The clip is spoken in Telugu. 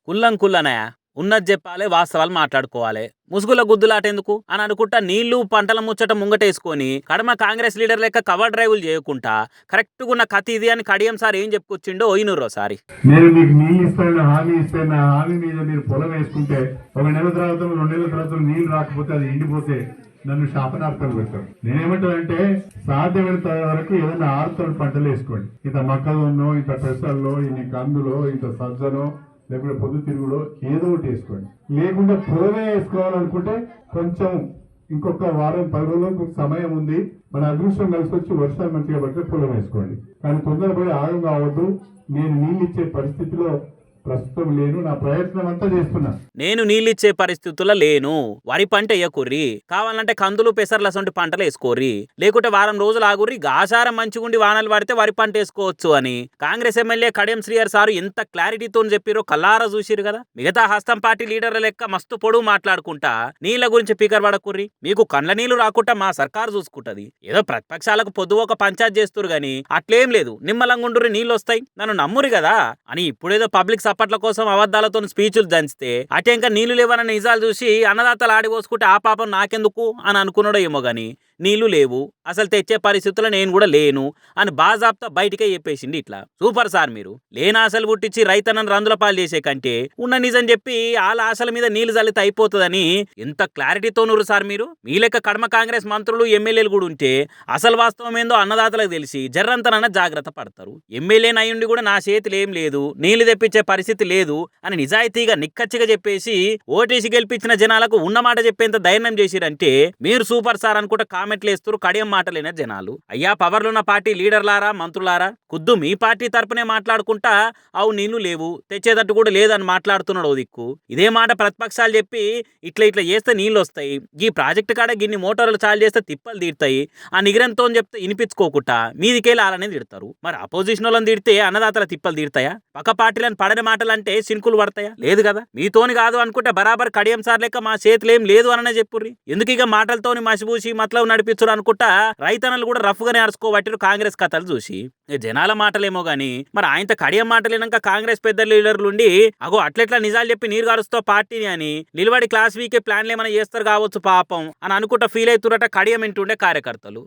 కుల్లం కుల్లనయా ఉన్నది చెప్పాలి, వాస్తవాలు మాట్లాడుకోవాలి. ముసుగుల గుద్దులాటెందుకు అని అనుకుంటా నీళ్లు పంటల ముచ్చట ముంగటేసుకొని కడమ కాంగ్రెస్ లీడర్ లెక్క కవర్ డ్రైవులు చేయకుండా కరెక్ట్గా ఉన్న కథ ఇది అని కడియం సార్ ఏం చెప్పుకొచ్చిండో ఓయినూరోసారి. నేను మీకు నీళ్ళు ఇస్తాను హామీ ఇస్తాను, హామీ మీద మీరు పొలం వేసుకుంటే 1 నెల తర్వాత 2 నెలల తర్వాత నీళ్లు రాకపోతే అది ఎండిపోతే నన్ను శాపనార్థాలు పెడతారు. నేనేమంటానంటే సాధ్యమైనంత వరకు ఏదైనా ఆరుతోడు పంటలు వేసుకోండి. ఇంత మొక్కజొన్నో, ఇంత పెసల్లో, ఇన్ని కందులో, ఇంత సజ్జనో, లేకుంటే పొద్దు తిరుగులో ఏదో ఒకటి వేసుకోండి. లేకుంటే పొలమే వేసుకోవాలనుకుంటే కొంచెం ఇంకొక వారం 10 రోజులకు సమయం ఉంది, మన అదృష్టం కలిసి వచ్చి వర్షాలు మంచిగా పడితే పొలం వేసుకోండి. కానీ తొందరపడి ఆగం కావద్దు. నేను నీళ్ళు ఇచ్చే పరిస్థితిలో ప్రస్తుతం లేను, నా ప్రయత్నం అంతా చేస్తున్నా. నేను నీళ్ళిచ్చే పరిస్థితుల్లో లేను, వరి పంట వేయకుర్రి, కావాలంటే కందులు పెసర్ల సొంటి పంటలు వేసుకోర్రి, లేకుంటే వారం రోజులు ఆగుర్రి, గాసారం మంచిగుండి వానలు పడితే వరి పంట వేసుకోవచ్చు అని కాంగ్రెస్ ఎమ్మెల్యే కడియం శ్రీహరి సారు ఎంత క్లారిటీతో చెప్పిరో కల్లారా చూసిరు కదా. మిగతా హస్తం పార్టీ లీడర్ల లెక్క మస్తు పొడుగు మాట్లాడుకుంటా నీళ్ల గురించి పీకర్ పడకుర్రి. మీకు కండ్ల నీళ్లు రాకుండా మా సర్కారు చూసుకుంటది. ఏదో ప్రతిపక్షాలకు పొద్దు ఒక పంచాయత్ చేస్తురు గాని అట్లేం లేదు, నిమ్మలంగుండ్రి నీళ్ళు వస్తాయి, నన్ను నమ్మురి కదా అని ఇప్పుడేదో పబ్లిక్ సపోర్ట్ల కోసం అబద్ధాలతో స్పీచ్లు దంచితే అటే ఇంకా నీళ్లు లేవన్న నిజాలు చూసి అన్నదాతలు ఆడిపోసుకుంటే ఆ పాపం నాకెందుకు అని అనుకున్నాడో ఏమో గాని నీళ్లు లేవు, అసలు తెచ్చే పరిస్థితుల్లో నేను కూడా లేను అని బాజాబ్తా బయటికే చెప్పేసింది. ఇట్లా సూపర్ సార్ మీరు. లేని ఆశలు పుట్టించి రైతన్నను రందుల పాలు చేసే కంటే ఉన్న నిజం చెప్పి వాళ్ళ ఆశల మీద నీళ్లు చల్లితే అయిపోతుందని ఎంత క్లారిటీతో నురు సార్ మీరు. మీ లెక్క కడమ కాంగ్రెస్ మంత్రులు ఎమ్మెల్యేలు కూడా ఉంటే అసలు వాస్తవం ఏందో అన్నదాతలకు తెలిసి జర్రంతనన్న జాగ్రత్త పడతారు. ఎమ్మెల్యే నయ్యుండి కూడా నా చేతులు ఏం లేదు, నీళ్లు తెప్పించే పరిస్థితి లేదు అని నిజాయితీగా నిక్కచ్చిగా చెప్పేసి ఓటేసి గెలిపించిన జనాలకు ఉన్నమాట చెప్పేంత ధైర్యం చేసిరంటే మీరు సూపర్ సార్ అనుకుంటే కామెంట్లు వేస్తారు కడియం మాటలైన జనాలు. అయ్యా పవర్లున్న పార్టీ లీడర్లారా, మంత్రులారా, ఖుద్దు మీ పార్టీ తరపునే మాట్లాడుకుంటా అవు నీళ్లు లేవు, తెచ్చేటట్టు కూడా లేదని మాట్లాడుతున్నాడు ఓ దిక్కు. ఇదే మాట ప్రతిపక్షాలు చెప్పి ఇట్లా చేస్తే నీళ్ళు వస్తాయి, ఈ ప్రాజెక్టు కాడ గిన్ని మోటార్లు చాలు చేస్తే తిప్పలు తీరుతాయి ఆ నిగ్రంతో చెప్తే వినిపించుకోకుండా మీదికెళ్ళి అలానే తిడతారు. మరి అపోజిషన్ వాళ్ళని తిడితే అన్నదాతల తిప్పలు తీరుతాయా? పక్క పార్టీలను పడని మాటలంటే సినుకులు పడతాయా? లేదు కదా. మీతోని కాదు అనుకుంటే బరాబర్ కడియం సార్ లెక్క మా చేతులు ఏం లేదు అననే చెప్పుర్రి. ఎందుకు ఇక మాటలతోని మసిబూసి మతలబు నడిపించుడు అనుకుంటా రైతన్నలు కూడా రఫ్ గానే అరుచుకోబట్టిరు కాంగ్రెస్ కథలు చూసి. జనాల మాటలేమో గాని మరి ఆయనతో కడియం మాటలేనాక కాంగ్రెస్ పెద్ద లీడర్లుండి అగో అట్లెట్లా నిజాలు చెప్పి నీరు గారుస్తో పార్టీని అని నిలబడి క్లాస్ వీకే ప్లాన్లు ఏమైనా చేస్తారు కావచ్చు పాపం అని అనుకుంటా ఫీల్ అవుతురట కడియం వింటుండే కార్యకర్తలు.